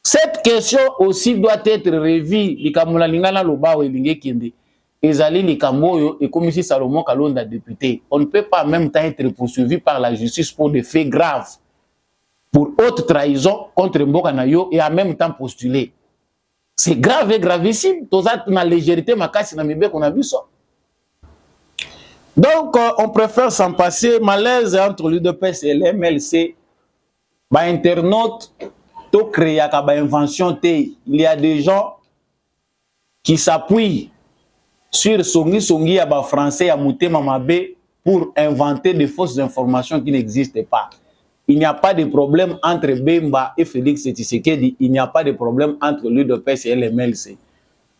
[SPEAKER 2] Cette question aussi doit être revue. Likamula lingana loba o elinge kende. Ezali likamboyo et comme si Salomon Kalonda député. On ne peut pas en même temps être poursuivi par la justice pour des faits graves, pour haute trahison contre Mboka Nayo et en même temps postuler. C'est grave et gravissime. Tout ça, na légèreté, makasi na mibe qu'on a vu ça. Donc, on préfère s'en passer. Malaise entre l'UDPS et l'MLC. Bah, internaute, tout créé à ba invention T. Il y a des gens qui s'appuient sur Songi à ba français à Mouté Mamabé pour inventer des fausses informations qui n'existent pas. Il n'y a pas de problème entre Bemba et Félix Tshisekedi. Il n'y a pas de problème entre l'UDPS et l'MLC.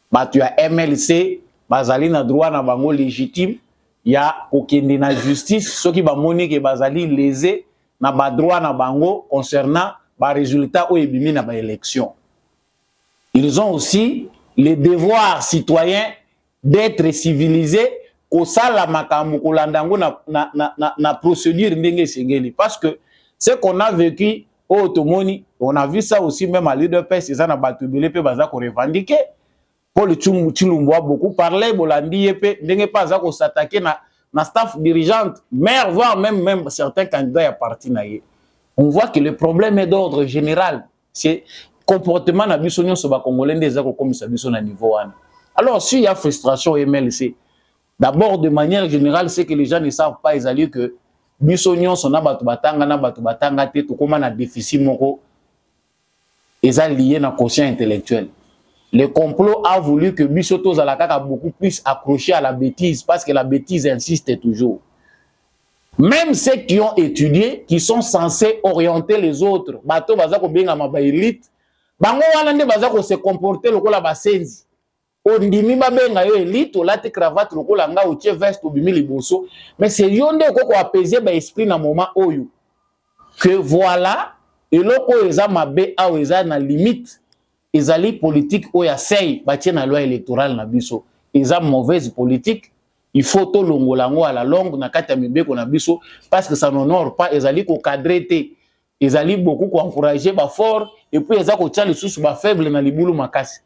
[SPEAKER 2] Bah, tu as MLC, Bazali na droit na bango légitime. Il y a aucune na justice. Ceux qui ba monique Bazali lésé na ba droit na bango concernant ba résultat ou ebimi na ba élection. Ils ont aussi le devoir citoyen d'être civilisés au sala makambo kolandango na procédure ndenge sengeli parce que ce qu'on a vécu au Otomoni, on a vu ça aussi même à l'UDPS, ils ont batubélé pe baza ko revendiquer. Paul Tshilumbo a beaucoup parlé, Bolandi yepe ndenge pas za ko s'attaquer na staff dirigeante, maire voire même certains candidats à parti na ye. On voit que le problème est d'ordre général. C'est comportement na biso nyonso ba congolais ndeza ko komisa biso na niveau wana. Alors s'il y a frustration au MLC, d'abord de manière générale, c'est que les gens ne savent pas ils que biso nyonso na batu batanga te to koma na déficit moko eza lié na quotient intellectuel. Le complot a voulu que biso tozala kaka beaucoup plus accroché à la bêtise parce que la bêtise insiste toujours. Même ceux qui ont étudié, qui sont censés orienter les autres, bato baza ko benga ma élite, bango wana nde baza ko se comporter lokola basenzi. Ondimi babenga yo élite, olate cravate lokola nga otie veste obimi liboso, mais c'est yonde ko apaiser ba esprit na moment oyo. Que voilà, eloko eza mabe a eza na limite, ezali politique oya sei batie na loi électorale na biso, eza mauvaise politique. Il faut tout longolango à la longue na kati ya mibeko na biso parce que ça n'honore pas ezali ko cadrer te, ezali beaucoup ko encourager ba fort et puis ezali ko tia lisusu ba faible na libulu makasi.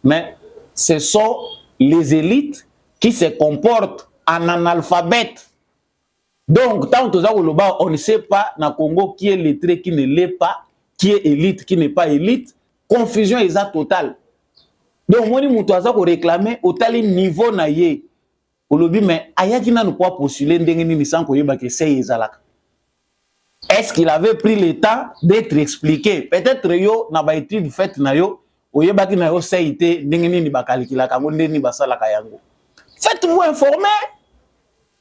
[SPEAKER 2] Mais ce sont les élites qui se comportent en analphabète. Donc, tant que on ne sait pas na Congo qui est lettré, qui ne l'est pas, qui est élite, qui n'est pas élite. Confusion est totale. Donc, moi, je vais réclamer au tel niveau na ye. Mais ayaki na nous pas postuler ndengeni sans ko yeba que c'est ezalaka. Est-ce qu'il avait pris le temps d'être expliqué? Peut-être yo na ba étude faite na yo oyebaki na yo seite ndengeni ni bakalikila kango ndeni basalaka yango. Faites-vous informer.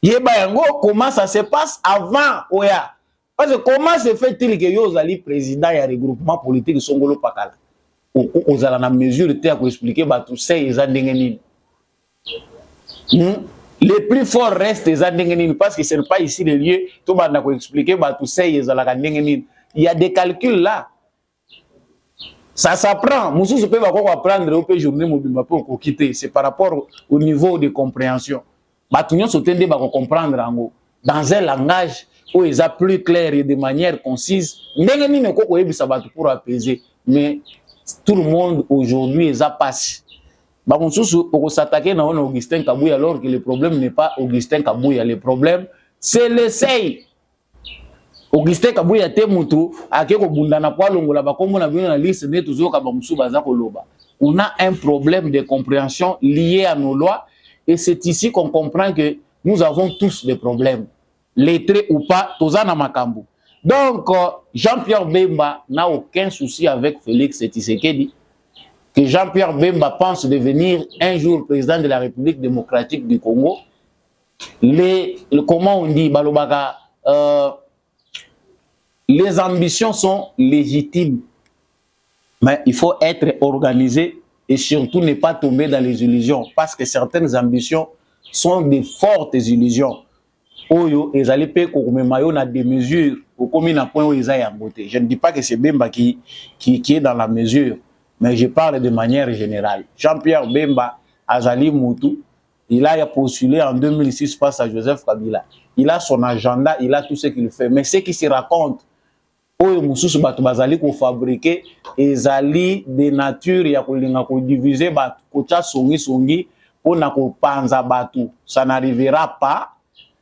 [SPEAKER 2] Yeba yango comment ça se passe avant oya. Parce que comment se fait-il que yo zali président ya regroupement politique Songolo Pakala? Ozala na mesure te ko expliquer ba tout ça eza ndengeni. Les plus forts restent eza ndengeni parce que ce n'est pas ici le lieu to banda ko expliquer ba tout ça eza la ndengeni. Il y a des calculs là. Ça s'apprend. Moussou peut apprendre au pays journée mobile pour quitter. C'est par rapport au niveau de compréhension. Batunion s'otende va comprendre en dans un langage où ils a plus clair et de manière concise. Ndengeni ne koko ebisa batu pour apaiser. Mais tout le monde aujourd'hui ils a passé. Moussou pour s'attaquer na Augustin Kabouya alors que le problème n'est pas Augustin Kabouya. Le problème c'est l'essai. Augustin Kabouya te mutu akeko bundana kwa longola bakombo na bino na liste ne tuzoka ba musu baza koloba. On a un problème de compréhension lié à nos lois et c'est ici qu'on comprend que nous avons tous des problèmes, lettrés ou pas, tozana makambo. Donc Jean-Pierre Bemba n'a aucun souci avec Félix Tshisekedi. Que Jean-Pierre Bemba pense devenir un jour président de la République démocratique du Congo. Comment on dit balobaka les ambitions sont légitimes, mais il faut être organisé et surtout ne pas tomber dans les illusions parce que certaines ambitions sont des fortes illusions. Oyo ezali pe ko memayo na des mesures au commune à point où ils aient beauté. Je ne dis pas que c'est Bemba qui est dans la mesure, mais je parle de manière générale. Jean-Pierre Bemba, Azali Moutou, il a postulé en 2006 face à Joseph Kabila. Il a son agenda, il a tout ce qu'il fait. Mais ce qui se raconte, oyo mususu batu bazali ko fabriquer ezali de nature ya kolinga ko diviser batu ko tia songi pona ko panza batu, ça n'arrivera pas.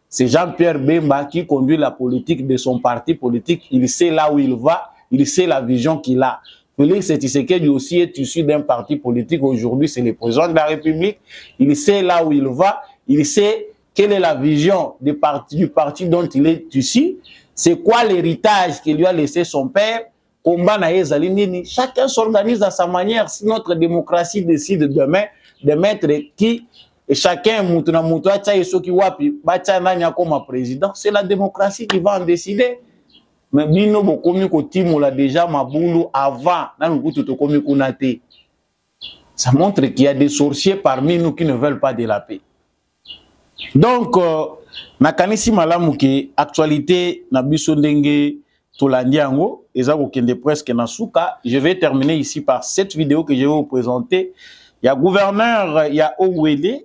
[SPEAKER 2] C'est Jean-Pierre Bemba qui conduit la politique de son parti politique. Il sait là où il va, il sait la vision qu'il a. Félix Tshisekedi aussi est issu d'un parti politique. Aujourd'hui, c'est le président de la République. Il sait là où il va, il sait quelle est la vision du parti dont il est issu. C'est quoi l'héritage qu'il lui a laissé son père? Chacun s'organise à sa manière. Si notre démocratie décide demain de mettre qui, et chacun, c'est la démocratie qui va en décider. Mais bino bokomi ko timola déjà maboulou avant ça montre qu'il y a des sorciers parmi nous qui ne veulent pas de la paix. Donc nakanisi malamu ke actualité na biso ndenge tolandi yango eza ko kende presque na suka. Je vais terminer ici par cette vidéo que je vais vous présenter. Il y a gouverneur, il y a Owele,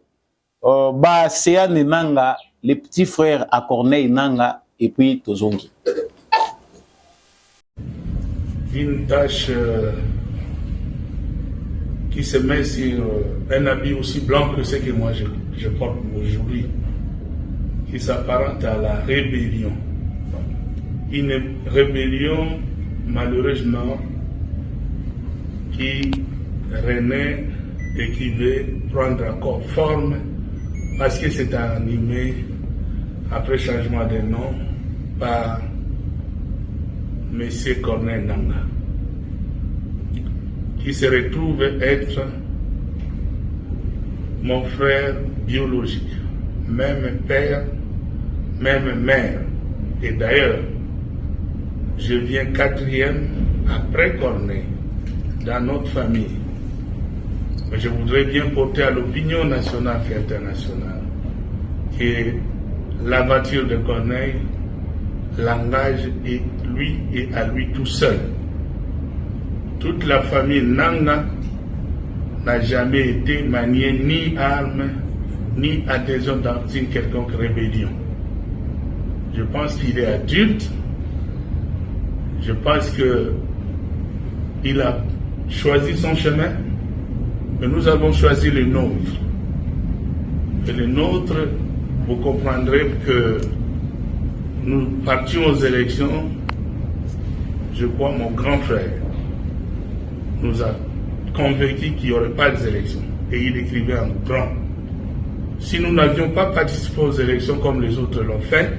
[SPEAKER 2] ba Seane Nanga, les petits frères à Corneille Nanga et puis Tozongi.
[SPEAKER 3] Une tâche qui se met sur un habit aussi blanc que ce que moi je porte aujourd'hui, qui s'apparente à la rébellion. Une rébellion, malheureusement, qui renaît et qui veut prendre encore forme parce que c'est animé après changement de nom par Monsieur Corneille Nanga, qui se retrouve être mon frère biologique, même père, même mère. Et d'ailleurs, je viens 4e après Corneille dans notre famille. Mais je voudrais bien porter à l'opinion nationale et internationale que l'aventure de Corneille l'engage et lui et à lui tout seul. Toute la famille Nanga n'a jamais été maniée ni armes ni adhésion dans une quelconque rébellion. Je pense qu'il est adulte. Je pense qu'il a choisi son chemin, mais nous avons choisi le nôtre. Et le nôtre, vous comprendrez que nous partions aux élections, je crois mon grand frère nous a convaincus qu'il n'y aurait pas d'élections. Et il écrivait en grand. Si nous n'avions pas participé aux élections comme les autres l'ont fait,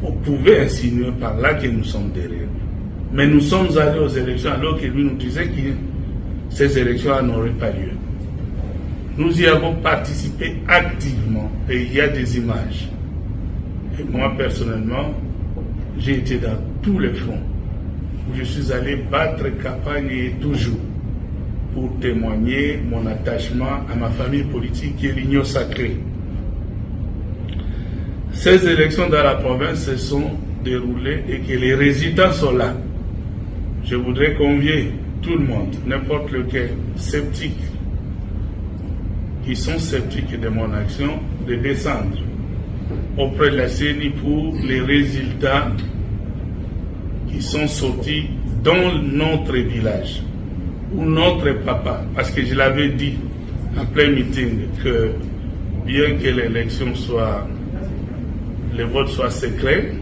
[SPEAKER 3] on pouvait insinuer par là que nous sommes derrière. Mais nous sommes allés aux élections alors que lui nous disait que ces élections n'auraient pas lieu. Nous y avons participé activement et il y a des images. Et moi, personnellement, j'ai été dans tous les fronts où je suis allé battre campagne et toujours pour témoigner mon attachement à ma famille politique qui est l'Union sacrée. Ces élections dans la province se sont déroulées et que les résultats sont là. Je voudrais convier tout le monde, n'importe lequel, sceptique, qui sont sceptiques de mon action, de descendre auprès de la CENI pour les résultats qui sont sortis dans notre village ou notre papa. Parce que je l'avais dit en plein meeting que bien que l'élection soit, le vote soit secret,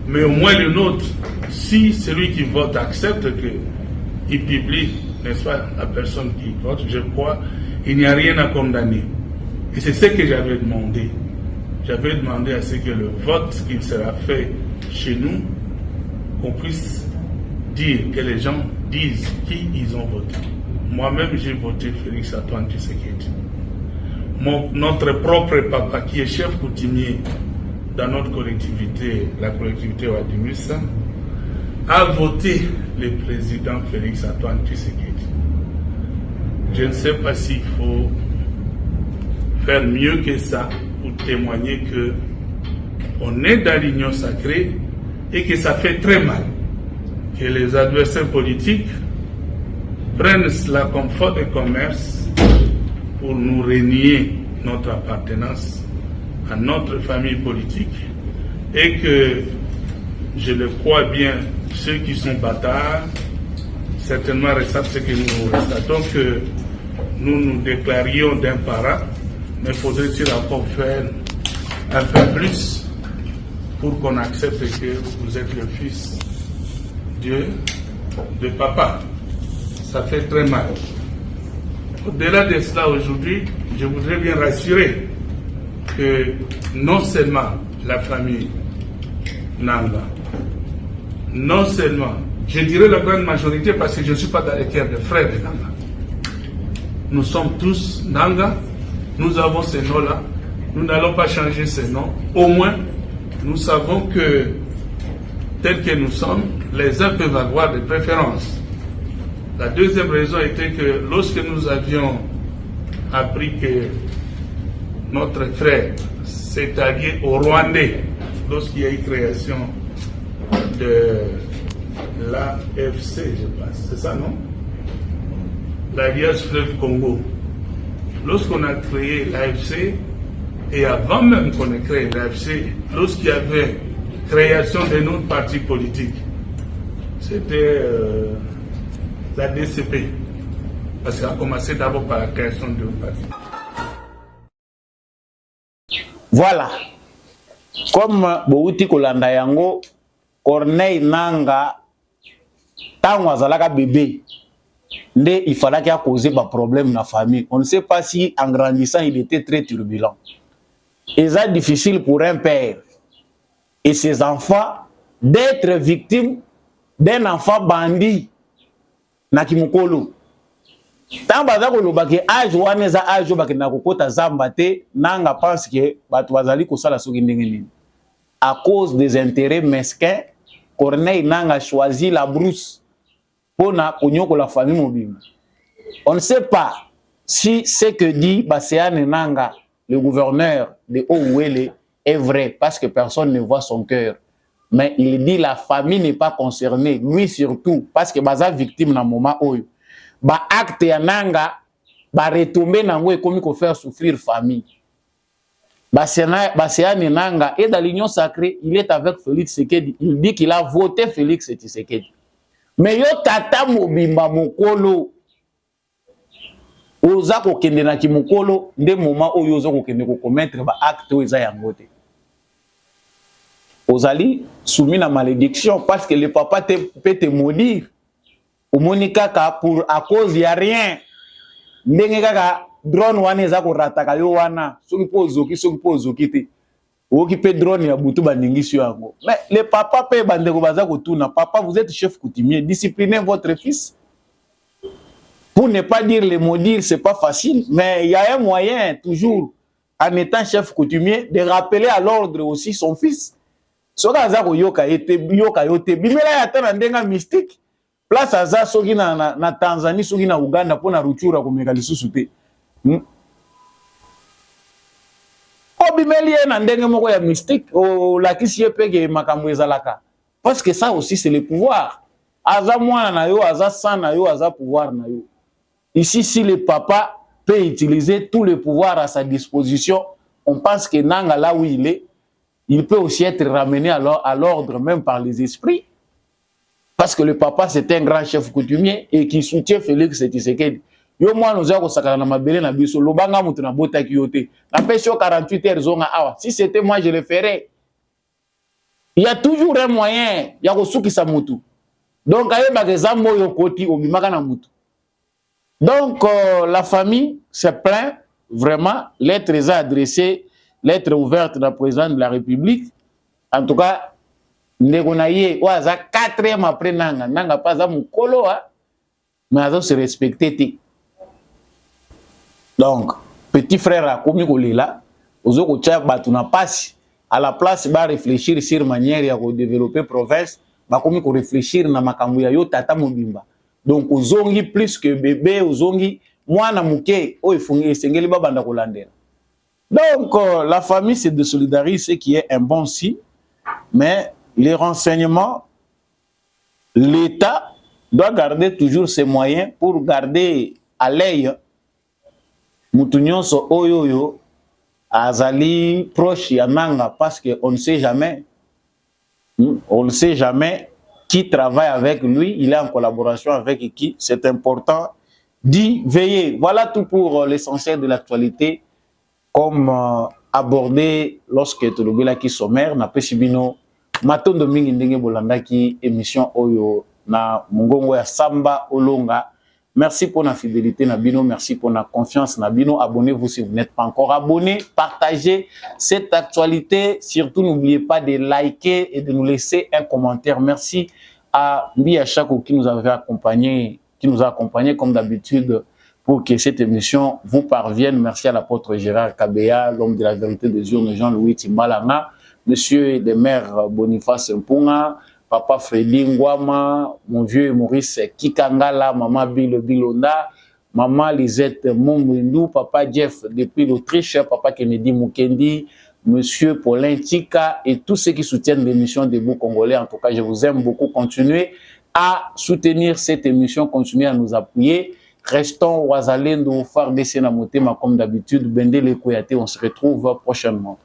[SPEAKER 3] mais au moins le nôtre, si celui qui vote accepte qu'il publie, n'est-ce pas, la personne qui vote, je crois, il n'y a rien à condamner. Et c'est ce que j'avais demandé. J'avais demandé à ce que le vote qui sera fait chez nous, qu'on puisse dire, que les gens disent qui ils ont voté. Moi-même, j'ai voté Félix Antoine Tshisekedi. Notre propre papa, qui est chef coutumier dans notre collectivité, la collectivité Wadimisa, a voté le président Félix Antoine Tshisekedi. Je ne sais pas s'il faut faire mieux que ça pour témoigner que on est dans l'union sacrée et que ça fait très mal que les adversaires politiques prennent cela comme faute de commerce pour nous renier notre appartenance à notre famille politique et que, je le crois bien, ceux qui sont bâtards certainement ressentent ce que nous ressentons, que nous nous déclarions d'un para, mais faudrait-il encore faire un peu plus pour qu'on accepte que vous êtes le fils de papa. Ça fait très mal. Au-delà de cela, aujourd'hui, je voudrais bien rassurer que non seulement la famille Nanga, non seulement, je dirais la grande majorité parce que je ne suis pas dans les cœurs de frères de Nanga. Nous sommes tous Nanga, nous avons ces noms-là, nous n'allons pas changer ces noms. Au moins, nous savons que, tels que nous sommes, les uns peuvent avoir des préférences. La deuxième raison était que lorsque nous avions appris que notre frère s'est allié au Rwandais, lorsqu'il y a eu création de l'AFC, je pense, c'est ça, non? L'Alliance Fleuve Congo. Lorsqu'on a créé l'AFC, et avant même qu'on ait créé l'AFC, lorsqu'il y avait création de notre parti politique, c'était la DCP, parce qu'on a commencé d'abord par la création de notre parti.
[SPEAKER 2] Voilà. Comme Bouti Kolanda Yango, Corneille Nanga, tant azalaka bébé, il fallait qu'il y ait causé des problèmes dans la famille. On ne sait pas si en grandissant il était très turbulent. Et c'est difficile pour un père et ses enfants d'être victimes d'un enfant bandit. Nakimukolo. Tant bazako baki âge wana za âge baki nakokota zamba te nanga pense que batu bazali kosala soki ndenge nini. À cause des intérêts mesquins, Corneille Nanga choisi la brousse pour na konyoko la famille mobile. On ne sait pas si ce que dit Baseane Nanga, le gouverneur de Ouele, est vrai parce que personne ne voit son cœur. Mais il dit la famille n'est pas concernée, lui surtout, parce que baza victime dans le moment où ba acte ya Nanga ba retomber nango et comme il faire souffrir famille. Baseane Nanga est dans l'union sacrée, il est avec Félix Tshisekedi, il dit qu'il a voté Félix Tshisekedi. Mais yo tata mobimba mokolo oza ko kende na ki mokolo nde moment oyo oza ko kende ko commettre ba acte oza yango te. Ozali soumis na malédiction parce que le papa peut te maudire. Au monika pour à cause y a rien. Ndenge kaka drone wana eza ko rataka yo wana soki po zoki te. Oki pe drone ya butu bandingisi yango. Mais le papa pe bandeko baza ko tuna papa vous êtes chef coutumier, disciplinez votre fils. Pour ne pas dire le maudire, c'est pas facile, mais il y a un moyen toujours en étant chef coutumier de rappeler à l'ordre aussi son fils. Soki aza koyoka yote bimela ya tana ndenga mystique place aza soki na Tanzanie soki na Uganda pona ruchura komeka lisusu te o bimeli na ndenge moko ya mystique o lakisi peke makambo ezalaka parce que ça aussi c'est le pouvoir aza mwana na yo aza sang na yo aza pouvoir na yo. Ici si le papa peut utiliser tout le pouvoir à sa disposition, on pense que Nanga là où il peut aussi être ramené à l'ordre même par les esprits. Parce que le papa, c'est un grand chef coutumier et qui soutient Félix Tshisekedi. Yo moi nous avons sakana na mabele na biso lobanga mutu na bota kiyote. Na pesio 48 heures zonga awa. Si c'était moi je le ferais. Il y a toujours un moyen ya kosukisa mutu. Donc ayeba ke zambo yo koti obimaka na mutu. Donc la famille se plaint vraiment, lettre est adressée, lettre ouverte d'un président de la République. En tout cas, Negonaye, ouaza 4e après Nanga. Nanga pas à mon colo, mais à se respecter. Donc, petit frère a commis là, aux autres batuna passe à la place va réfléchir sur manière de développer province, va commis réfléchir na makambuya yo tata mobimba. Donc, aux ongi plus que bébé, aux ongi, moi na mouké, oh, il faut esengeli babanda kolandera. Donc, la famille c'est de solidariser, ce qui est un bon signe, mais les renseignements, l'État doit garder toujours ses moyens pour garder à l'œil Moutounionso Oyoyo Azali proche Yananga parce qu'on ne sait jamais. On ne sait jamais qui travaille avec lui, il est en collaboration avec qui. C'est important d'y veiller. Voilà tout pour l'essentiel de l'actualité. Comme abordé lorsque tu le qui sommaire, na pesibino maton de mingi ndenge bolanda ki émission Oyo na mungongo ya Samba Olonga. Merci pour la fidélité Nabino, merci pour la confiance Nabino. Abonnez-vous si vous n'êtes pas encore abonné, partagez cette actualité. Surtout n'oubliez pas de liker et de nous laisser un commentaire. Merci à Mbi Achako qui nous avait accompagné, qui nous a accompagné comme d'habitude pour que cette émission vous parvienne. Merci à l'apôtre Gérard Kabea, l'homme de la vérité des urnes, Jean-Louis Timbalanga, monsieur des maires Boniface Mpunga, papa Freddy Ngwama, mon vieux Maurice Kikangala, maman Bilonda, maman Lisette Moumwindou, papa Jeff depuis l'Autriche, papa Kennedy Mukendi, monsieur Paulin Tika et tous ceux qui soutiennent l'émission Debout Congolais. En tout cas, je vous aime beaucoup. Continuez à soutenir cette émission, continuez à nous appuyer. Restons Wazalendo, Fardé Senamotema comme d'habitude. Bendele Kouyate, on se retrouve prochainement.